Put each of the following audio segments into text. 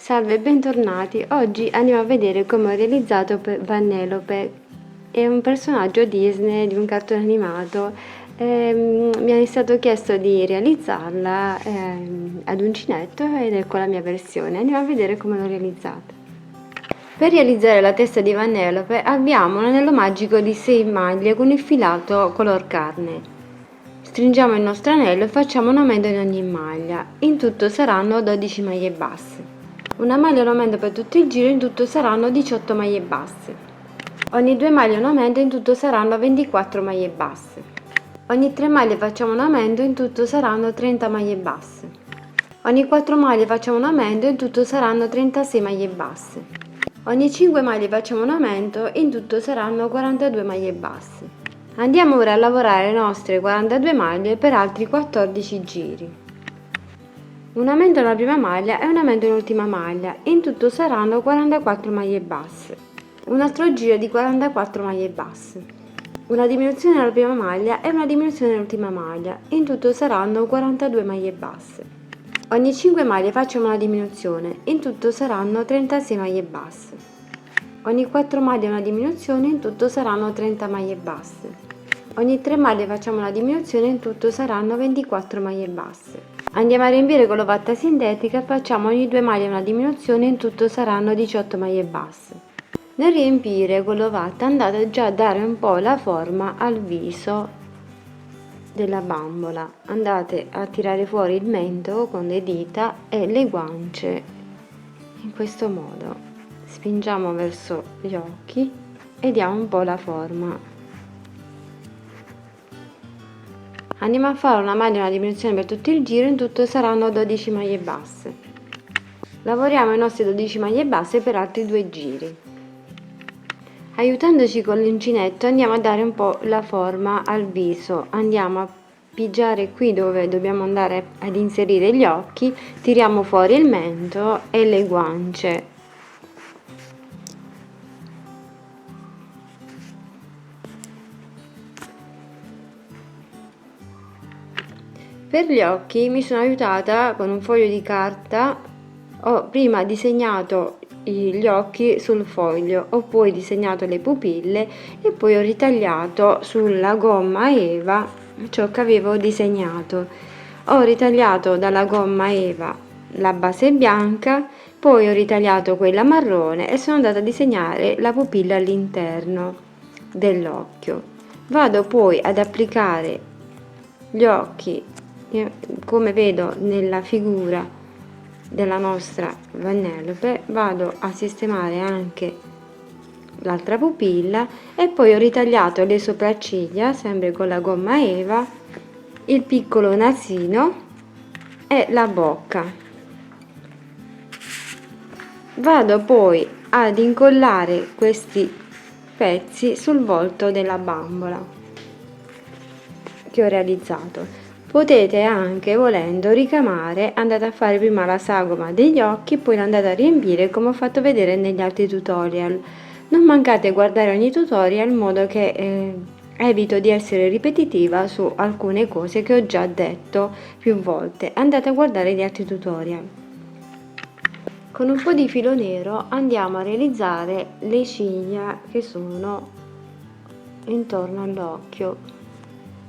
Salve e bentornati, oggi andiamo a vedere come ho realizzato Vanellope, è un personaggio Disney di un cartone animato. Mi è stato chiesto di realizzarla ad uncinetto ed ecco la mia versione, andiamo a vedere come l'ho realizzata. Per realizzare la testa di Vanellope abbiamo un anello magico di 6 maglie con il filato color carne. Stringiamo il nostro anello e facciamo un aumento in ogni maglia, in tutto saranno 12 maglie basse. Una maglia un aumento per tutto il giro, in tutto saranno 18 maglie basse. Ogni 2 maglie un aumento, in tutto saranno 24 maglie basse. Ogni 3 maglie facciamo un aumento, in tutto saranno 30 maglie basse. Ogni 4 maglie facciamo un aumento, in tutto saranno 36 maglie basse. Ogni 5 maglie facciamo un aumento, in tutto saranno 42 maglie basse. Andiamo ora a lavorare le nostre 42 maglie per altri 14 giri. Un aumento nella prima maglia e un aumento nell'ultima maglia, in tutto saranno 44 maglie basse. Un altro giro di 44 maglie basse. Una diminuzione nella prima maglia e una diminuzione nell'ultima maglia, in tutto saranno 42 maglie basse. Ogni 5 maglie facciamo una diminuzione, in tutto saranno 36 maglie basse. Ogni 4 maglie una diminuzione, in tutto saranno 30 maglie basse. Ogni 3 maglie facciamo una diminuzione, in tutto saranno 24 maglie basse. Andiamo a riempire con l'ovatta sintetica e facciamo ogni 2 maglie una diminuzione, in tutto saranno 18 maglie basse. Nel riempire con l'ovatta andate già a dare un po' la forma al viso della bambola. Andate a tirare fuori il mento con le dita e le guance in questo modo. Spingiamo verso gli occhi e diamo un po' la forma. Andiamo a fare una maglia e una diminuzione per tutto il giro, in tutto saranno 12 maglie basse. Lavoriamo i nostri 12 maglie basse per altri 2 giri. Aiutandoci con l'uncinetto andiamo a dare un po' la forma al viso, andiamo a pigiare qui dove dobbiamo andare ad inserire gli occhi, tiriamo fuori il mento e le guance. Per gli occhi mi sono aiutata con un foglio di carta, ho prima disegnato gli occhi sul foglio, ho poi disegnato le pupille e poi ho ritagliato sulla gomma Eva ciò che avevo disegnato. Ho ritagliato dalla gomma Eva la base bianca, poi ho ritagliato quella marrone e sono andata a disegnare la pupilla all'interno dell'occhio. Vado poi ad applicare gli occhi come vedo nella figura della nostra Vanellope, vado a sistemare anche l'altra pupilla e poi ho ritagliato le sopracciglia sempre con la gomma Eva, il piccolo nasino e la bocca. Vado poi ad incollare questi pezzi sul volto della bambola che ho realizzato. Potete anche, volendo, ricamare, andate a fare prima la sagoma degli occhi e poi l'andate a riempire come ho fatto vedere negli altri tutorial. Non mancate a guardare ogni tutorial in modo che evito di essere ripetitiva su alcune cose che ho già detto più volte. Andate a guardare gli altri tutorial. Con un po' di filo nero andiamo a realizzare le ciglia che sono intorno all'occhio.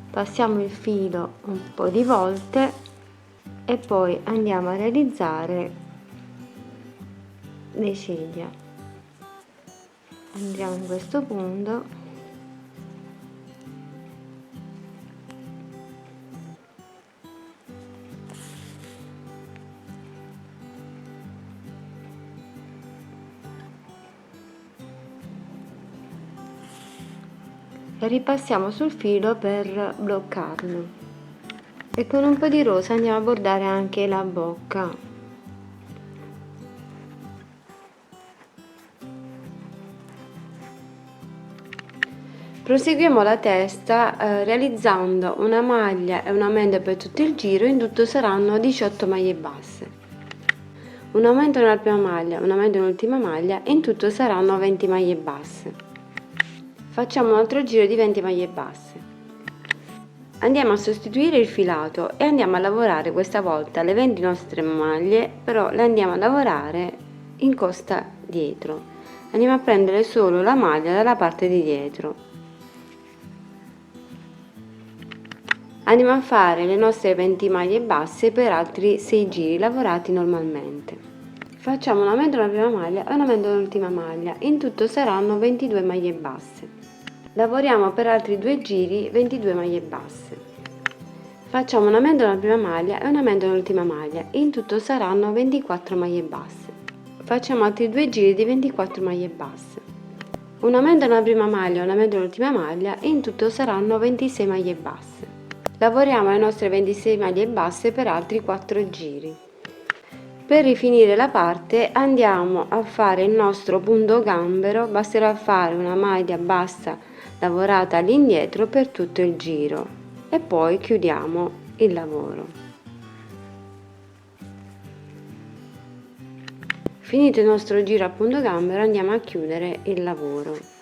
Passiamo il filo un po' di volte e poi andiamo a realizzare le ciglia. Andiamo in questo punto e ripassiamo sul filo per bloccarlo e con un po' di rosa andiamo a bordare anche la bocca. Proseguiamo la testa realizzando una maglia e un aumento per tutto il giro, in tutto saranno 18 maglie basse. Un aumento nella prima maglia, un aumento nell'ultima maglia e in tutto saranno 20 maglie basse. Facciamo un altro giro di 20 maglie basse. Andiamo a sostituire il filato e andiamo a lavorare questa volta le 20 nostre maglie, però le andiamo a lavorare incosta dietro. Andiamo a prendere solo la maglia dalla parte di dietro. Andiamo a fare le nostre 20 maglie basse per altri 6 giri lavorati normalmente. Facciamo un aumento nella prima maglia e un aumento nell'ultima maglia, in tutto saranno 22 maglie basse. Lavoriamo per altri 2 giri 22 maglie basse. Facciamo un aumento nella prima maglia e un aumento nell'ultima maglia, in tutto saranno 24 maglie basse. Facciamo altri 2 giri di 24 maglie basse. Un aumento nella prima maglia e un aumento nell'ultima maglia, in tutto saranno 26 maglie basse. Lavoriamo le nostre 26 maglie basse per altri 4 giri. Per rifinire la parte andiamo a fare il nostro punto gambero, basterà fare una maglia bassa lavorata all'indietro per tutto il giro e poi chiudiamo il lavoro. Finito il nostro giro a punto gambero andiamo a chiudere il lavoro.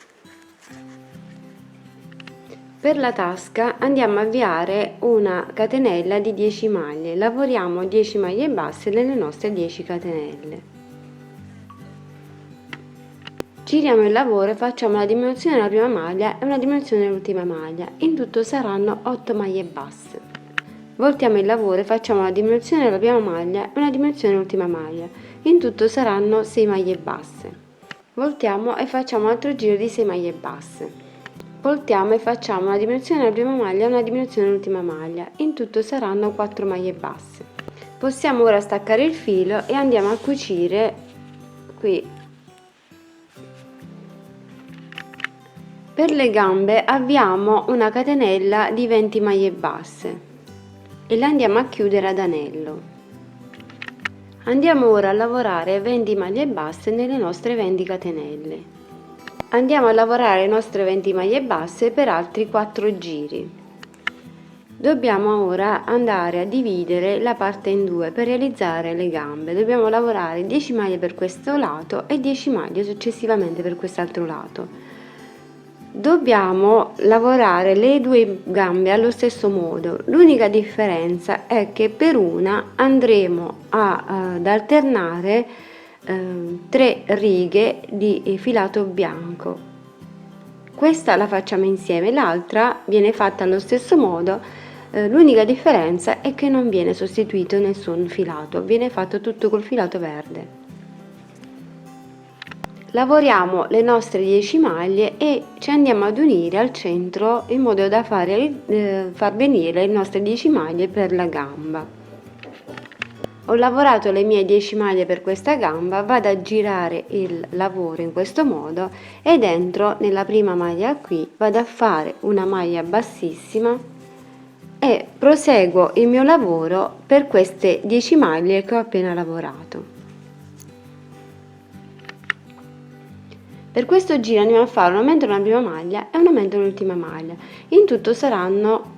Per la tasca andiamo a avviare una catenella di 10 maglie, lavoriamo 10 maglie basse nelle nostre 10 catenelle. Giriamo il lavoro e facciamo una diminuzione nella prima maglia e una diminuzione nell'ultima maglia, in tutto saranno 8 maglie basse. Voltiamo il lavoro e facciamo una diminuzione nella prima maglia e una diminuzione nell'ultima maglia, in tutto saranno 6 maglie basse. Voltiamo e facciamo un altro giro di 6 maglie basse. Voltiamo e facciamo una diminuzione nella prima maglia e una diminuzione nell'ultima maglia, in tutto saranno 4 maglie basse. Possiamo ora staccare il filo e andiamo a cucire qui. Per le gambe avviamo una catenella di 20 maglie basse e la andiamo a chiudere ad anello. Andiamo ora a lavorare 20 maglie basse nelle nostre 20 catenelle. Andiamo a lavorare le nostre 20 maglie basse per altri 4 giri. Dobbiamo ora andare a dividere la parte in due per realizzare le gambe. Dobbiamo lavorare 10 maglie per questo lato e 10 maglie successivamente per quest'altro lato. Dobbiamo lavorare le due gambe allo stesso modo, l'unica differenza è che per una andremo ad alternare 3 righe di filato bianco. Questa la facciamo insieme, l'altra viene fatta allo stesso modo, l'unica differenza è che non viene sostituito nessun filato, viene fatto tutto col filato verde. Lavoriamo le nostre 10 maglie e ci andiamo ad unire al centro in modo da far venire le nostre 10 maglie per la gamba. Ho lavorato le mie 10 maglie per questa gamba, vado a girare il lavoro in questo modo e dentro nella prima maglia qui vado a fare una maglia bassissima e proseguo il mio lavoro per queste 10 maglie che ho appena lavorato. Per questo giro andiamo a fare un aumento nella prima maglia e un aumento nell'ultima maglia, in tutto saranno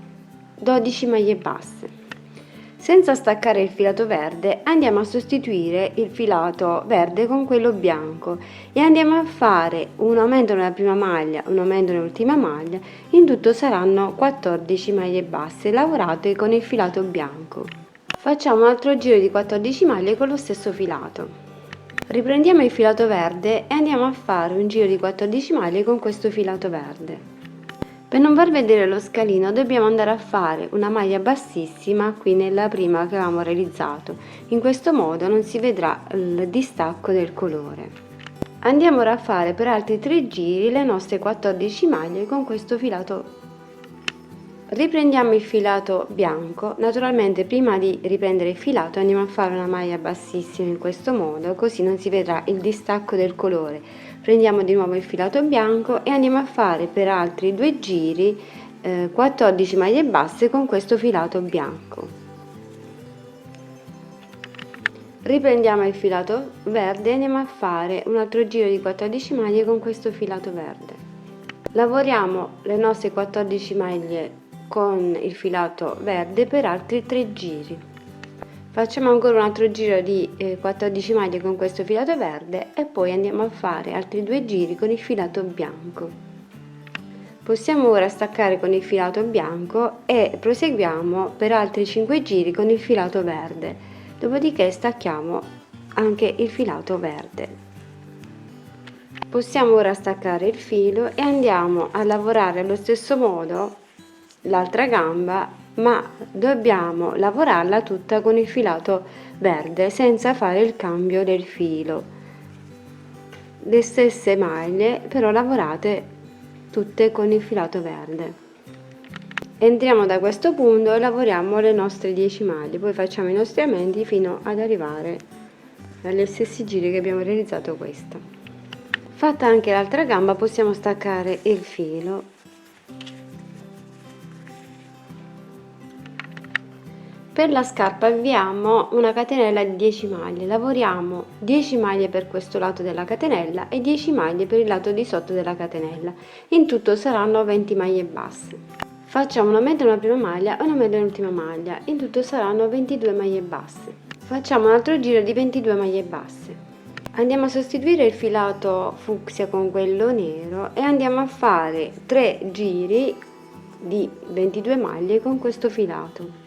12 maglie basse. Senza staccare il filato verde andiamo a sostituire il filato verde con quello bianco e andiamo a fare un aumento nella prima maglia, un aumento nell'ultima maglia, in tutto saranno 14 maglie basse lavorate con il filato bianco. Facciamo un altro giro di 14 maglie con lo stesso filato. Riprendiamo il filato verde e andiamo a fare un giro di 14 maglie con questo filato verde. Per non far vedere lo scalino dobbiamo andare a fare una maglia bassissima qui nella prima che avevamo realizzato, in questo modo non si vedrà il distacco del colore. Andiamo ora a fare per altri 3 giri le nostre 14 maglie con questo filato. Riprendiamo il filato bianco, naturalmente prima di riprendere il filato andiamo a fare una maglia bassissima in questo modo, così non si vedrà il distacco del colore. Prendiamo di nuovo il filato bianco e andiamo a fare per altri 2 giri 14 maglie basse con questo filato bianco. Riprendiamo il filato verde e andiamo a fare un altro giro di 14 maglie con questo filato verde. Lavoriamo le nostre 14 maglie con il filato verde per altri 3 giri. Facciamo ancora un altro giro di 14 maglie con questo filato verde e poi andiamo a fare altri 2 giri con il filato bianco. Possiamo ora staccare con il filato bianco e proseguiamo per altri 5 giri con il filato verde, dopodiché stacchiamo anche il filato verde. Possiamo ora staccare il filo e andiamo a lavorare allo stesso modo l'altra gamba, ma dobbiamo lavorarla tutta con il filato verde senza fare il cambio del filo. Le stesse maglie però lavorate tutte con il filato verde. Entriamo da questo punto e lavoriamo le nostre 10 maglie, poi facciamo i nostri aumenti fino ad arrivare agli stessi giri che abbiamo realizzato questa. Fatta anche l'altra gamba possiamo staccare il filo. Per la scarpa avviamo una catenella di 10 maglie, lavoriamo 10 maglie per questo lato della catenella e 10 maglie per il lato di sotto della catenella, in tutto saranno 20 maglie basse. Facciamo un aumento nella prima maglia e un aumento nell'ultima maglia, in tutto saranno 22 maglie basse. Facciamo un altro giro di 22 maglie basse. Andiamo a sostituire il filato fucsia con quello nero e andiamo a fare 3 giri di 22 maglie con questo filato.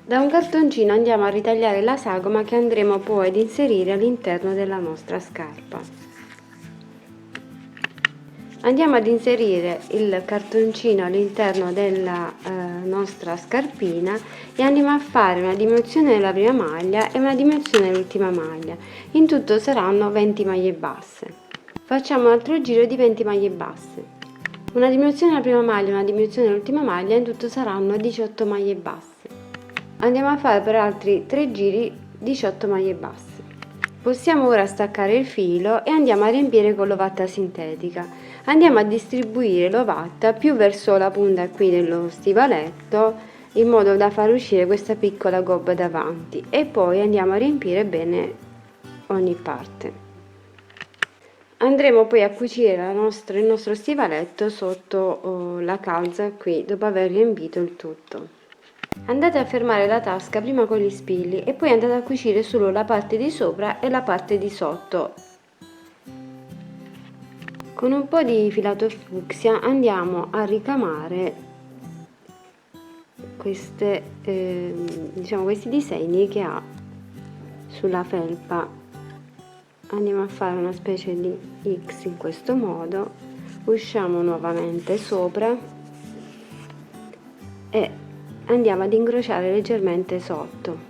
Da un cartoncino andiamo a ritagliare la sagoma che andremo poi ad inserire all'interno della nostra scarpa. Andiamo ad inserire il cartoncino all'interno della nostra scarpina e andiamo a fare una diminuzione della prima maglia e una diminuzione dell'ultima maglia. In tutto saranno 20 maglie basse. Facciamo un altro giro di 20 maglie basse. Una diminuzione della prima maglia e una diminuzione dell'ultima maglia, in tutto saranno 18 maglie basse. Andiamo a fare per altri 3 giri 18 maglie basse. Possiamo ora staccare il filo e andiamo a riempire con l'ovatta sintetica. Andiamo a distribuire l'ovatta più verso la punta qui dello stivaletto in modo da far uscire questa piccola gobba davanti e poi andiamo a riempire bene ogni parte. Andremo poi a cucire il nostro stivaletto sotto la calza qui dopo aver riempito il tutto. Andate a fermare la tasca prima con gli spilli e poi andate a cucire solo la parte di sopra e la parte di sotto. Con un po' di filato fucsia andiamo a ricamare questi disegni che ha sulla felpa. Andiamo a fare una specie di X in questo modo, usciamo nuovamente sopra e andiamo ad incrociare leggermente sotto.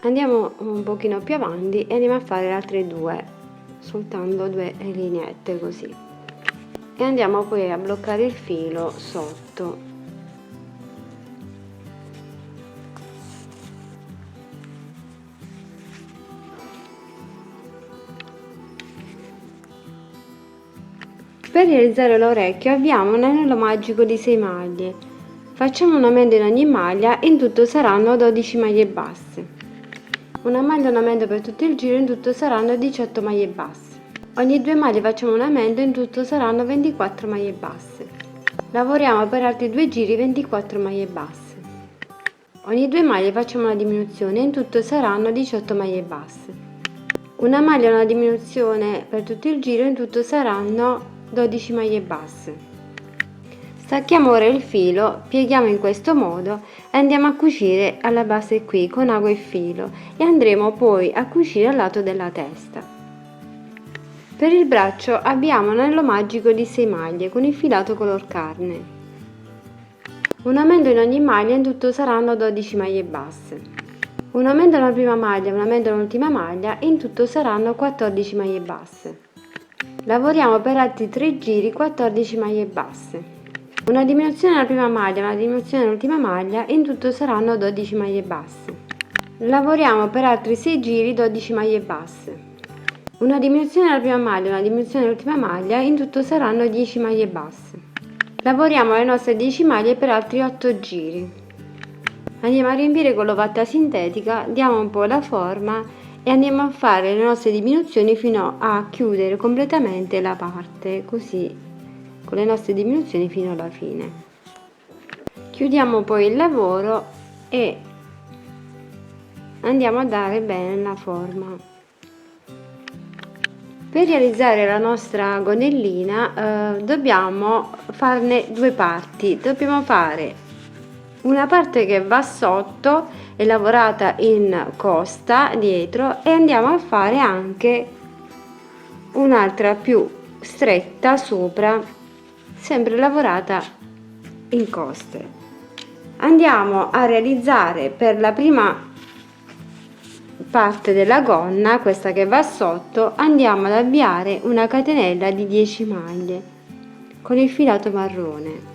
Andiamo un pochino più avanti e andiamo a fare le altre due, soltanto 2 lineette così, e andiamo poi a bloccare il filo sotto. Per realizzare l'orecchio abbiamo un anello magico di 6 maglie. Facciamo un aumento in ogni maglia, in tutto saranno 12 maglie basse. Un aumento per tutto il giro, in tutto saranno 18 maglie basse. Ogni 2 maglie facciamo un aumento, in tutto saranno 24 maglie basse. Lavoriamo per altri 2 giri 24 maglie basse. Ogni 2 maglie facciamo una diminuzione, in tutto saranno 18 maglie basse. Una maglia e una diminuzione per tutto il giro, in tutto saranno 12 maglie basse. Stacchiamo ora il filo, pieghiamo in questo modo e andiamo a cucire alla base qui con ago e filo e andremo poi a cucire al lato della testa. Per il braccio abbiamo un anello magico di 6 maglie con il filato color carne. Un aumento in ogni maglia, in tutto saranno 12 maglie basse. Un aumento nella prima maglia e un aumento nell'ultima maglia, in tutto saranno 14 maglie basse. Lavoriamo per altri 3 giri 14 maglie basse. Una diminuzione nella prima maglia, una diminuzione nell'ultima maglia, in tutto saranno 12 maglie basse. Lavoriamo per altri 6 giri 12 maglie basse. Una diminuzione nella prima maglia, una diminuzione nell'ultima maglia, in tutto saranno 10 maglie basse. Lavoriamo le nostre 10 maglie per altri 8 giri. Andiamo a riempire con l'ovatta sintetica, diamo un po' la forma e andiamo a fare le nostre diminuzioni fino a chiudere completamente la parte, così con le nostre diminuzioni fino alla fine. Chiudiamo poi il lavoro e andiamo a dare bene la forma. Per realizzare la nostra gonnellina dobbiamo farne due parti. Dobbiamo fare una parte che va sotto e lavorata in costa dietro, e andiamo a fare anche un'altra più stretta sopra, sempre lavorata in coste. Andiamo a realizzare per la prima parte della gonna, questa che va sotto, andiamo ad avviare una catenella di 10 maglie con il filato marrone.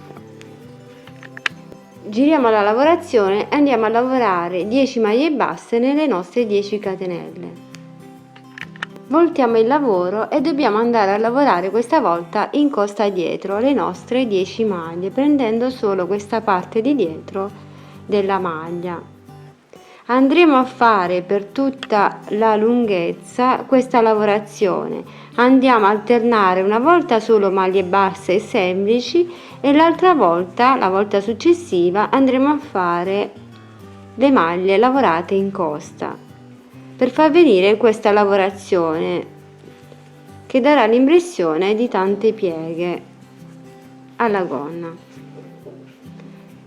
Giriamo la lavorazione e andiamo a lavorare 10 maglie basse nelle nostre 10 catenelle. Voltiamo il lavoro e dobbiamo andare a lavorare questa volta in costa dietro le nostre 10 maglie, prendendo solo questa parte di dietro della maglia. Andremo a fare per tutta la lunghezza questa lavorazione. Andiamo a alternare una volta solo maglie basse e semplici, e l'altra volta, la volta successiva, andremo a fare le maglie lavorate in costa, per far venire questa lavorazione che darà l'impressione di tante pieghe alla gonna.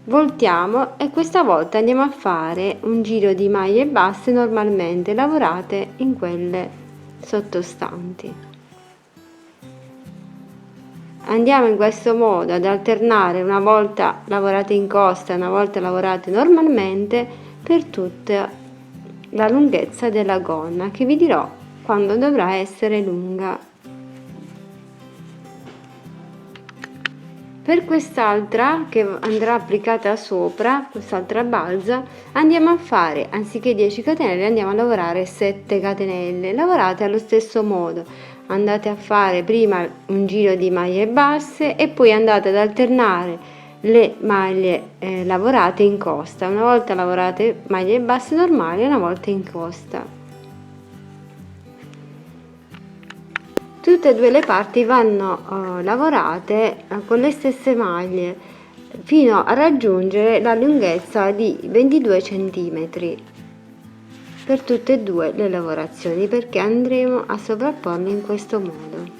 Voltiamo e questa volta andiamo a fare un giro di maglie basse normalmente lavorate in quelle sottostanti. Andiamo in questo modo ad alternare una volta lavorate in costa e una volta lavorate normalmente per tutta la lunghezza della gonna, che vi dirò quando dovrà essere lunga. Per quest'altra che andrà applicata sopra, quest'altra balza, andiamo a fare, anziché 10 catenelle, andiamo a lavorare 7 catenelle lavorate allo stesso modo. Andate a fare prima un giro di maglie basse e poi andate ad alternare le maglie lavorate in costa, una volta lavorate maglie basse normali e una volta in costa. Tutte e due le parti vanno lavorate con le stesse maglie fino a raggiungere la lunghezza di 22 cm per tutte e due le lavorazioni, perché andremo a sovrapporle in questo modo.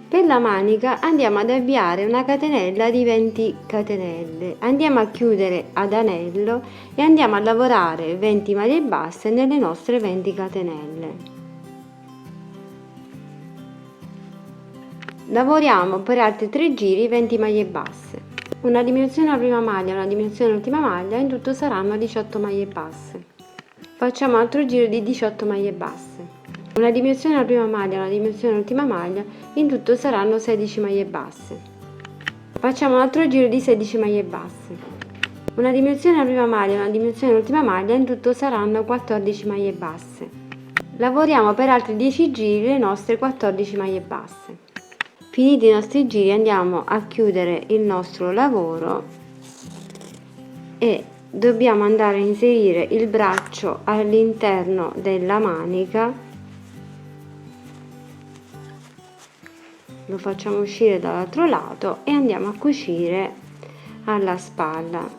Per la manica andiamo ad avviare una catenella di 20 catenelle, andiamo a chiudere ad anello e andiamo a lavorare 20 maglie basse nelle nostre 20 catenelle. Lavoriamo per altri 3 giri 20 maglie basse, una diminuzione alla prima maglia, una diminuzione all'ultima maglia, in tutto saranno 18 maglie basse. Facciamo altro giro di 18 maglie basse, una diminuzione alla prima maglia, una diminuzione all'ultima maglia, in tutto saranno 16 maglie basse. Facciamo un altro giro di 16 maglie basse, una diminuzione alla prima maglia, una diminuzione all'ultima maglia, in tutto saranno 14 maglie basse. Lavoriamo per altri 10 giri le nostre 14 maglie basse. Finiti i nostri giri andiamo a chiudere il nostro lavoro e dobbiamo andare a inserire il braccio all'interno della manica. Lo facciamo uscire dall'altro lato e andiamo a cucire alla spalla.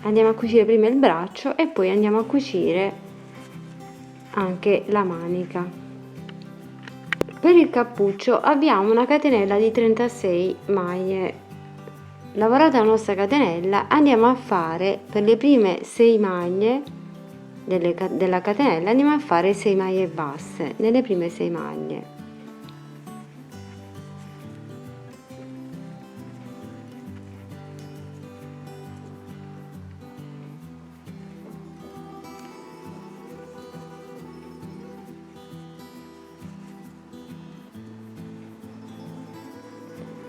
Andiamo a cucire prima il braccio e poi andiamo a cucire anche la manica. Per il cappuccio abbiamo una catenella di 36 maglie. Lavorata la nostra catenella, andiamo a fare per le prime 6 maglie della catenella, andiamo a fare 6 maglie basse nelle prime 6 maglie.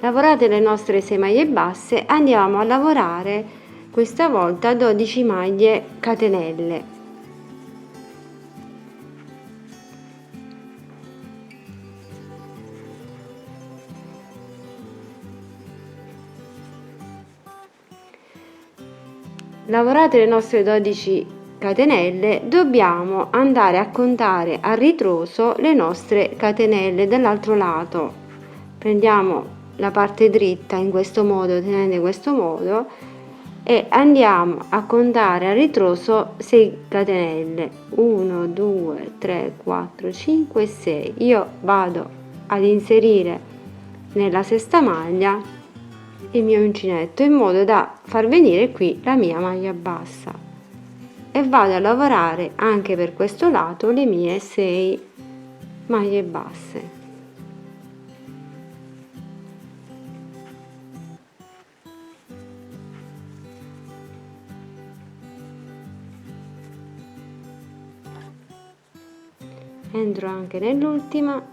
Lavorate le nostre 6 maglie basse, andiamo a lavorare questa volta 12 maglie catenelle. Lavorate le nostre 12 catenelle, dobbiamo andare a contare a ritroso le nostre catenelle dall'altro lato. Prendiamo la parte dritta in questo modo, tenendo in questo modo, e andiamo a contare a ritroso 6 catenelle. 1 2 3 4 5 6. Io vado ad inserire nella sesta maglia il mio uncinetto in modo da far venire qui la mia maglia bassa, e vado a lavorare anche per questo lato le mie 6 maglie basse. Entro anche nell'ultima,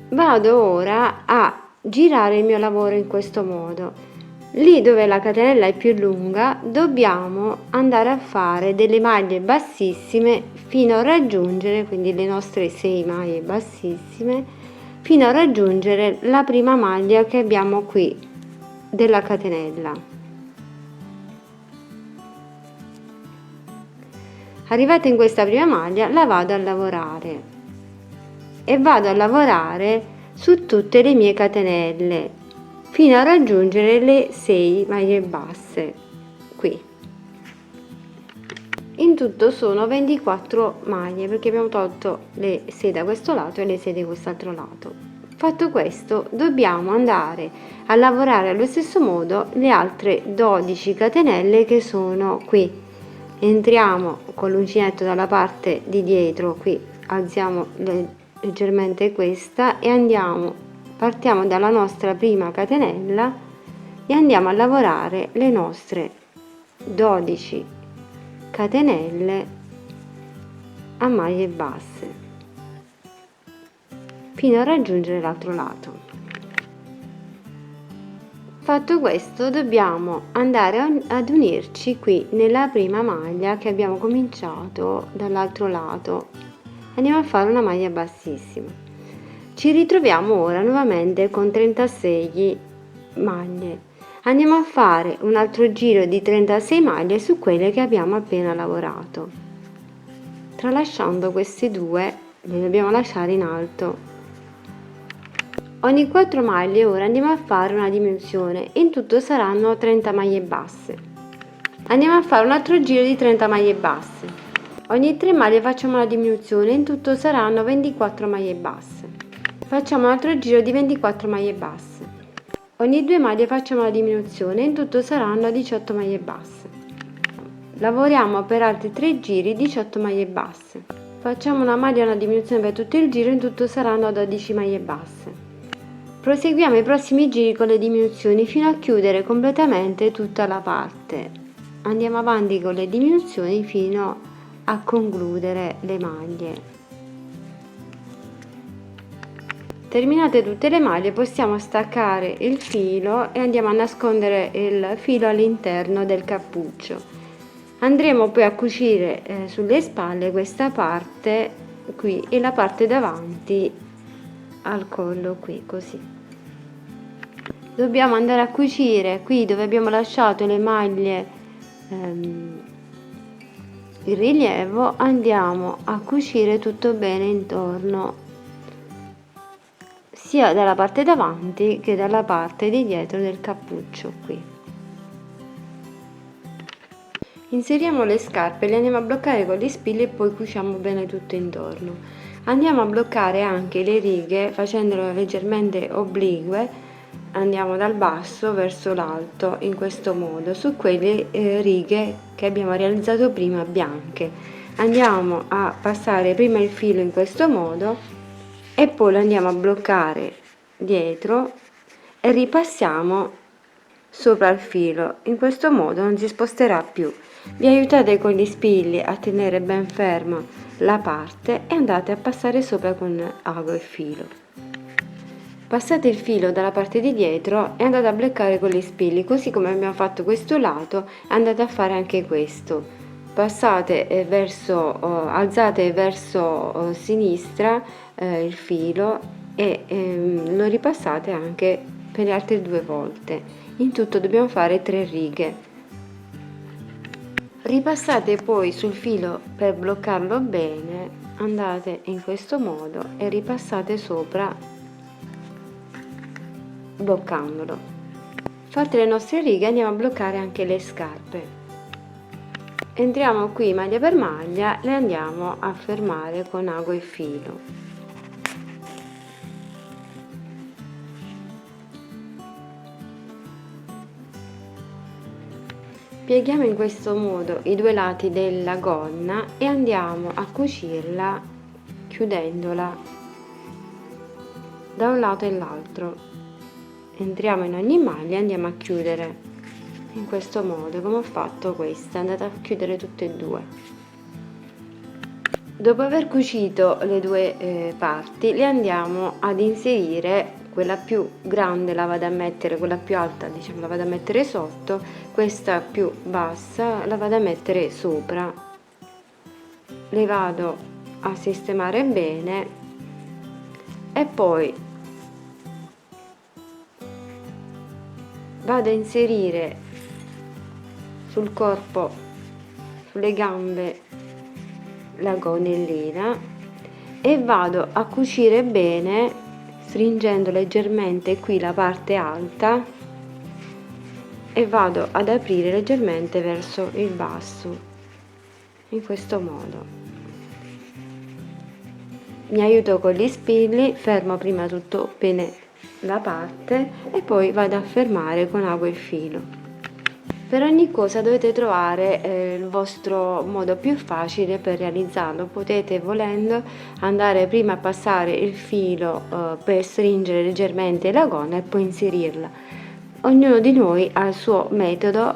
vado ora a girare il mio lavoro in questo modo. Lì dove la catenella è più lunga dobbiamo andare a fare delle maglie bassissime fino a raggiungere, quindi le nostre 6 maglie bassissime, fino a raggiungere la prima maglia che abbiamo qui della catenella. Arrivata in questa prima maglia la vado a lavorare e vado a lavorare su tutte le mie catenelle fino a raggiungere le 6 maglie basse qui. In tutto sono 24 maglie, perché abbiamo tolto le 6 da questo lato e le 6 di quest'altro lato. Fatto questo, dobbiamo andare a lavorare allo stesso modo le altre 12 catenelle che sono qui. Entriamo con l'uncinetto dalla parte di dietro, qui alziamo leggermente questa e partiamo dalla nostra prima catenella e andiamo a lavorare le nostre 12 catenelle a maglie basse fino a raggiungere l'altro lato. Fatto questo, dobbiamo andare ad unirci qui nella prima maglia che abbiamo cominciato dall'altro lato. Andiamo a fare una maglia bassissima. Ci ritroviamo ora nuovamente con 36 maglie. Andiamo a fare un altro giro di 36 maglie su quelle che abbiamo appena lavorato, tralasciando queste due, le dobbiamo lasciare in alto. Ogni 4 maglie ora andiamo a fare una diminuzione, in tutto saranno 30 maglie basse. Andiamo a fare un altro giro di 30 maglie basse. Ogni 3 maglie facciamo una diminuzione, in tutto saranno 24 maglie basse. Facciamo un altro giro di 24 maglie basse. Ogni 2 maglie facciamo una diminuzione, in tutto saranno 18 maglie basse. Lavoriamo per altri 3 giri 18 maglie basse. Facciamo una maglia e una diminuzione per tutto il giro, in tutto saranno 12 maglie basse. Proseguiamo i prossimi giri con le diminuzioni fino a chiudere completamente tutta la parte. Andiamo avanti con le diminuzioni fino a concludere le maglie. Terminate tutte le maglie, possiamo staccare il filo e andiamo a nascondere il filo all'interno del cappuccio. Andremo poi a cucire sulle spalle questa parte qui e la parte davanti al collo qui, così. Dobbiamo andare a cucire qui dove abbiamo lasciato le maglie il rilievo, andiamo a cucire tutto bene intorno, sia dalla parte davanti che dalla parte di dietro del cappuccio qui. Inseriamo le scarpe, le andiamo a bloccare con gli spilli e poi cuciamo bene tutto intorno. Andiamo a bloccare anche le righe facendolo leggermente oblique, andiamo dal basso verso l'alto in questo modo su quelle righe che abbiamo realizzato prima bianche. Andiamo a passare prima il filo in questo modo e poi lo andiamo a bloccare dietro e ripassiamo sopra il filo, in questo modo non si sposterà più. Vi aiutate con gli spilli a tenere ben ferma la parte e andate a passare sopra con ago e filo. Passate il filo dalla parte di dietro e andate a bloccare con gli spilli, così come abbiamo fatto questo lato andate a fare anche questo. Passate alzate verso sinistra il filo e lo ripassate anche per le altre 2 volte. In tutto dobbiamo fare 3 righe. Ripassate poi sul filo per bloccarlo bene, andate in questo modo e ripassate sopra bloccandolo. Fatte le nostre righe, andiamo a bloccare anche le scarpe. Entriamo qui maglia per maglia, le andiamo a fermare con ago e filo. Pieghiamo in questo modo i due lati della gonna e andiamo a cucirla chiudendola da un lato e l'altro. Entriamo in ogni maglia e andiamo a chiudere in questo modo, come ho fatto questa, andate a chiudere tutte e due. Dopo aver cucito le due parti, le andiamo ad inserire, quella più grande la vado a mettere, quella più alta diciamo la vado a mettere sotto, questa più bassa la vado a mettere sopra. Le vado a sistemare bene e poi vado a inserire sul corpo, sulle gambe, la gonnellina e vado a cucire bene stringendo leggermente qui la parte alta e vado ad aprire leggermente verso il basso in questo modo. Mi aiuto con gli spilli, fermo prima tutto bene la parte e poi vado a fermare con ago e filo. Per ogni cosa dovete trovare il vostro modo più facile per realizzarlo. Potete, volendo, andare prima a passare il filo per stringere leggermente la gonna e poi inserirla. Ognuno di noi ha il suo metodo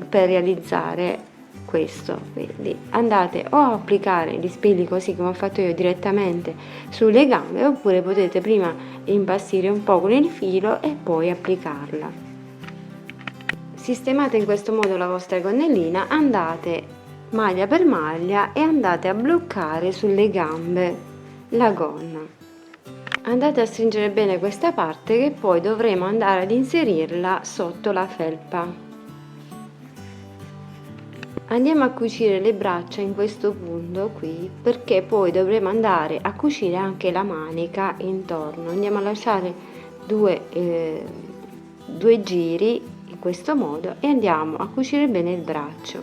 per realizzare questo, quindi andate o a applicare gli spilli così come ho fatto io direttamente sulle gambe, oppure potete prima impastire un po' con il filo e poi applicarla. Sistemate in questo modo la vostra gonnellina, andate maglia per maglia e andate a bloccare sulle gambe la gonna. Andate a stringere bene questa parte che poi dovremo andare ad inserirla sotto la felpa. Andiamo a cucire le braccia in questo punto qui, perché poi dovremo andare a cucire anche la manica intorno. Andiamo a lasciare due giri in questo modo e andiamo a cucire bene il braccio.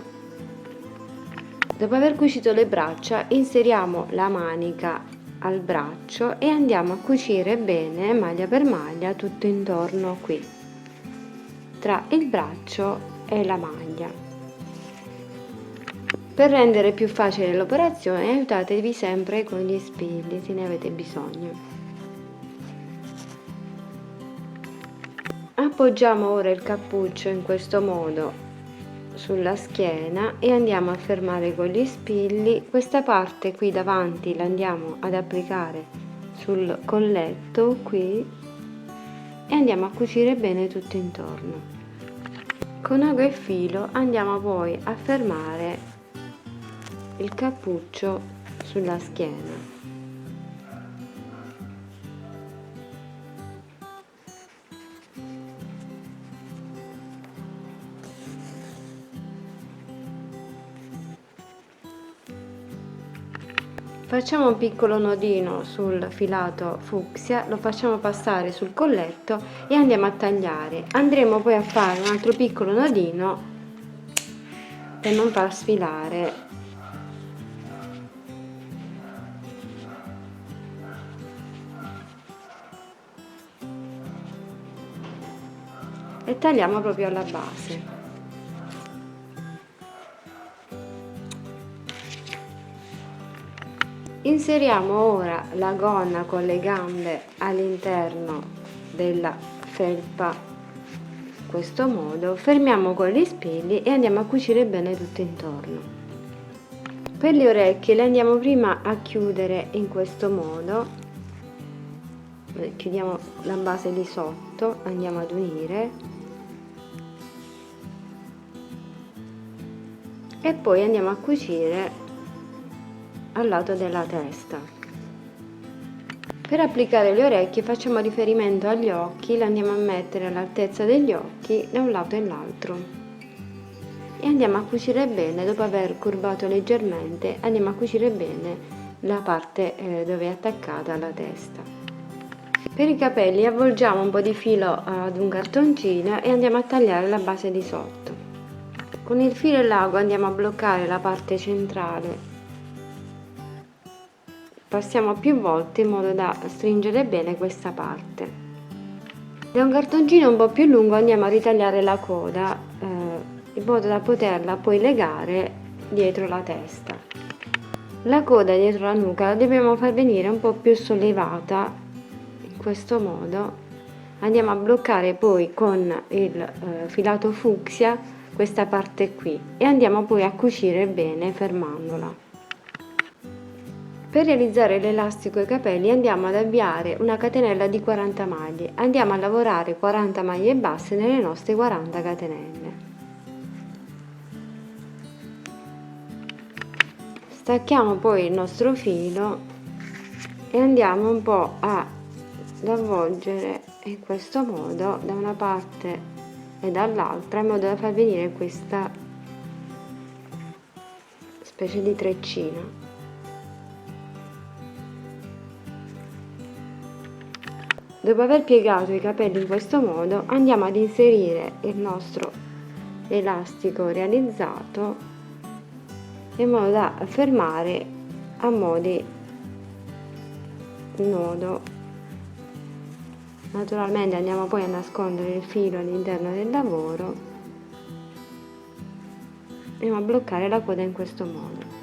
Dopo aver cucito le braccia, inseriamo la manica al braccio e andiamo a cucire bene maglia per maglia tutto intorno qui, tra il braccio e la maglia. Per rendere più facile l'operazione, aiutatevi sempre con gli spilli se ne avete bisogno. Appoggiamo ora il cappuccio in questo modo sulla schiena e andiamo a fermare con gli spilli. Questa parte qui davanti la andiamo ad applicare sul colletto qui e andiamo a cucire bene tutto intorno. Con ago e filo andiamo poi a fermare il cappuccio sulla schiena. Facciamo un piccolo nodino sul filato fucsia, lo facciamo passare sul colletto e andiamo a tagliare. Andremo poi a fare un altro piccolo nodino per non far sfilare e tagliamo proprio alla base. Inseriamo ora la gonna con le gambe all'interno della felpa in questo modo, fermiamo con gli spilli e andiamo a cucire bene tutto intorno. Per le orecchie le andiamo prima a chiudere in questo modo, chiudiamo la base di sotto, andiamo ad unire e poi andiamo a cucire al lato della testa. Per applicare le orecchie facciamo riferimento agli occhi, le andiamo a mettere all'altezza degli occhi da un lato e l'altro. e andiamo a cucire bene. Dopo aver curvato leggermente andiamo a cucire bene la parte dove è attaccata alla testa. Per i capelli avvolgiamo un po' di filo ad un cartoncino e andiamo a tagliare la base di sotto. Con il filo e l'ago andiamo a bloccare la parte centrale, passiamo più volte in modo da stringere bene questa parte. Da un cartoncino un po' più lungo andiamo a ritagliare la coda in modo da poterla poi legare dietro la testa. La coda dietro la nuca la dobbiamo far venire un po' più sollevata, in questo modo. Andiamo a bloccare poi con il filato fucsia questa parte qui e andiamo poi a cucire bene fermandola. Per realizzare l'elastico ai capelli andiamo ad avviare una catenella di 40 maglie. Andiamo a lavorare 40 maglie basse nelle nostre 40 catenelle. Stacchiamo poi il nostro filo e andiamo un po' ad avvolgere in questo modo da una parte e dall'altra in modo da far venire questa specie di treccino. Dopo aver piegato i capelli in questo modo andiamo ad inserire il nostro elastico realizzato in modo da fermare a mo' di nodo. Naturalmente andiamo poi a nascondere il filo all'interno del lavoro e andiamo a bloccare la coda in questo modo.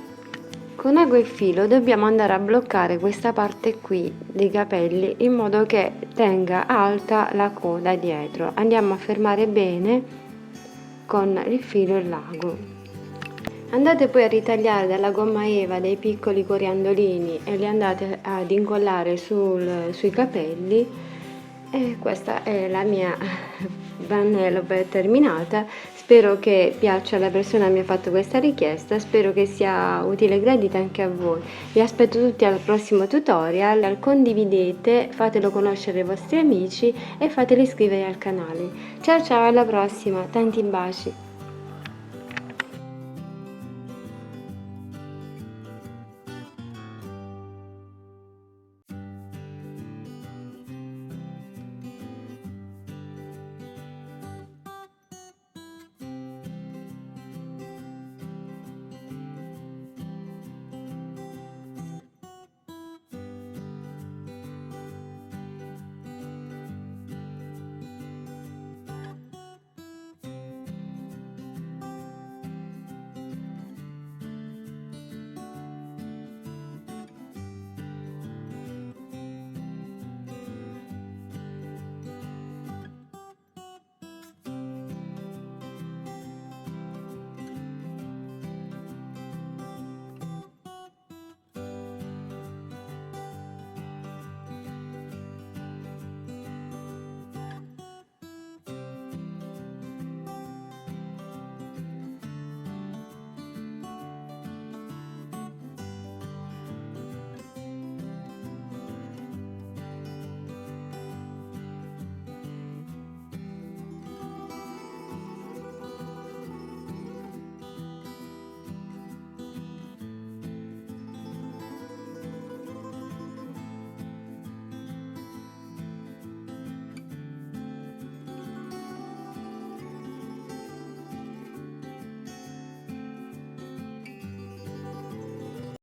Con ago e filo dobbiamo andare a bloccare questa parte qui dei capelli in modo che tenga alta la coda dietro. Andiamo a fermare bene con il filo e l'ago. Andate poi a ritagliare dalla gomma eva dei piccoli coriandolini e li andate ad incollare sui capelli. E questa è la mia Vanellope terminata. Spero che piaccia alla persona che mi ha fatto questa richiesta, spero che sia utile e gradita anche a voi. Vi aspetto tutti al prossimo tutorial, condividete, fatelo conoscere ai vostri amici e fateli iscrivere al canale. Ciao ciao, alla prossima, tanti baci!